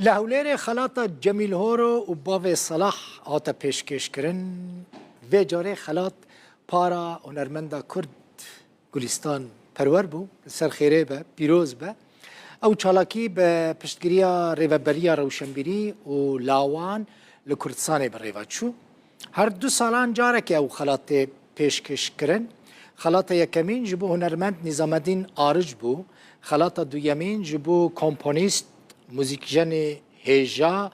لهولێرê xelata Cemîl Horo û bavê Salah hate pêşkêşkirin. Vê carê xelat para hunermenda Kurd Gulistan perwer bû, li ser xêrê be, pîroz be. Ew çalakî bi piştgiriya rêveberiya rewşenbîrî û lawan li Kurdistanê bi rêva çû. Her du salan carekê ew xelatê pêşkêşkirin. Xelata yekemîn ji bo hunermend Nîzamedîn Arıc bû. Xelata duyemîn ji bo komponîst موزیکژنê hêja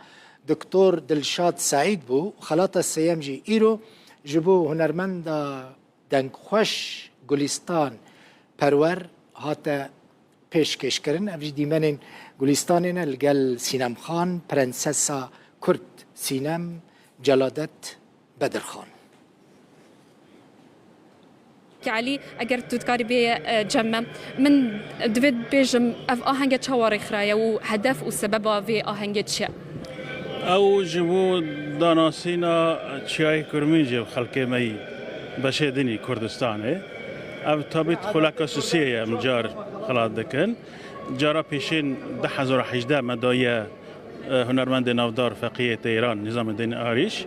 Diktor Dilşad Saîd bû. Xelata sêyem jî îro ji bo hunermenda dengxweş Gulistan perwer hate pêşkêşkirin. Ev jî dîmenên Gulistanê ne li gel Sînemxan, Prensesa Kurd Sînem Celadet Bedirxan. علي اگر تذكري بجمع من دوید بيجم اف آهنگ چواری خرايا و هدف و سبب في آهنگ چه؟ او جبو داناسینا چیای کرمینجی خلقی می بشیدنی کردستانه او تابت خلاک اساسیه مجار خلات دکن جارا پیشین 2018 مدایه هنرمند نافدار فقیه ایران نظام الدین آریش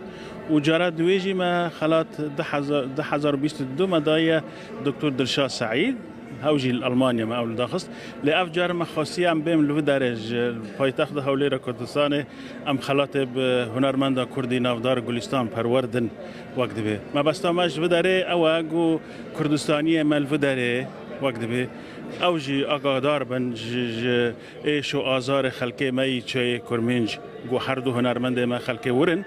و جارا دویجی ما خلات 2022 مدایه دکتور دلشاد سعید هاوجي الألمانيا ما أول داخست لأفجار ما خاصية أم بهم لو درج پایتخت هوليرا كردستان أم خلات هنرمند كردي نافدار گلستان پروردن وقت به ما بستامش بدره أو أجو كردستانية مال بدره وقت به أوجي أقدار بن إيشو آزار خلقي ماي شيء كرمنج جو حردو هنرمند ما خلقي ورن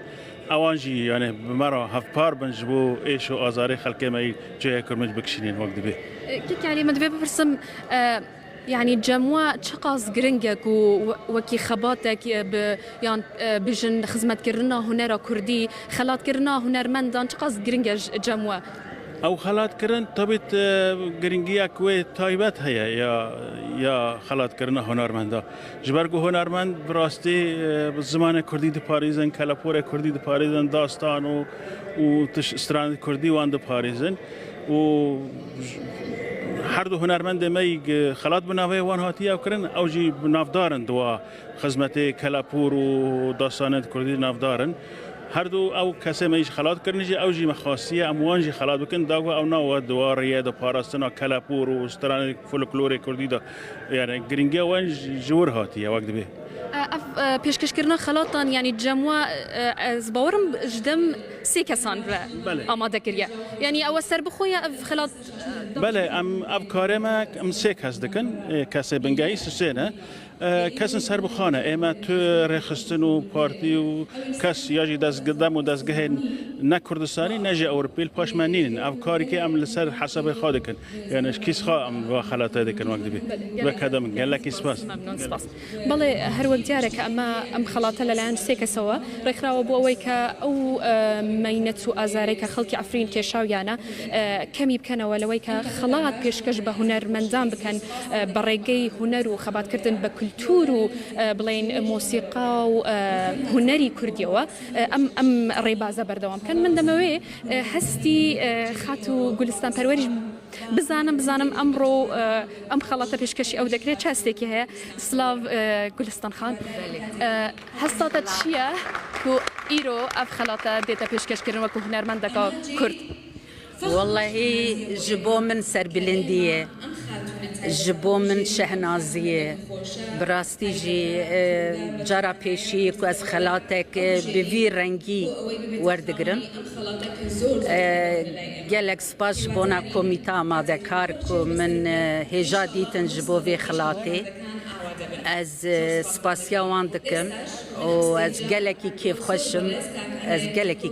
اوانجی یعنی مرا هفت پار بنجبو ایشو آزاری خلقی مای جای کرمج بکشینین وقت به کی کاری مدبی بپرسم يعني جموا تشقاص جرينجك وكي خباتك يعني بجن خدمت كرنا هنرا كردي خلات كرنا هنرمندان تشقاص جرينجج جموا او خلات کرن تبت گرینگیا کوی تایبت هيا یا خلات کرنا هنرمندا جبرگو هنرمند براستی زمان کردی د پاریزن کلاپور کردی د پاریزن داستان و استران کردی وان د پاریزن و هر دو هنرمند می خلات بناوی وان هاتیا کرن او جی نافدارن دوا خدمت کلاپور و داستان کردی نافدارن هر دو او کسی میش خلات کرنیجی او جی مخاصیه اموانجی خلات بکن داغو او نو دواریه د پاراستنا کلاپور و استران فولکلور کردی دا یعنی گرینگی وان جور هاتیه وقت به پیشکش کردن خلاطان یعنی جمع زبورم جدم سه کسان آماده کریه یعنی او سر بخویا خلاط بله ام کارما ام سه کس دکن کسی بنگایی سه کس سر بخانه اما تو رخصتن و پارتی و کس یاجی دست قدم و دست گهن نه کردستانی نه جه اروپیل پاش منین او کاری که ام لسر حساب خود کن یعنی کیس خواه ام و خلاطه دکن وقت بی بکدم گله کیس پاس ممنون سپاس بله هر وقت دیاره که اما ام خلاطه للان سیک سوا رخرا و بووی که او مینت و آزاری که خلقی عفرین کشاویانا کمی بکنه ولوی که خلاط پیشکش به هنر مندان بکن برگی هنر و خبات کردن بکل تورو بلين موسيقى وهنري كرديوا ام ريبازا بردوام كان من دموي هستي خاتو گلستان پروريش بزانم امرو ام خلاطه پیشکشی او دکره چاستێکی هەیە سلااو گولستان خان هەستاتە چییە و ئیرۆ ئەف خەڵاتە دێتە پێشکەشکردن وەکو هونەرمەندەکە کورد والله جبو من سربلندية جبو من شهنازية براستي جي جارا بيشي كو از خلاتك بفي رنگي وردگرن گلک سپاس بونا کومیتا آماده کار کو من هجا دیتن جبو في خلاتي از سپاسیا وان دکم و از گلکی کیف خوشم از گلکی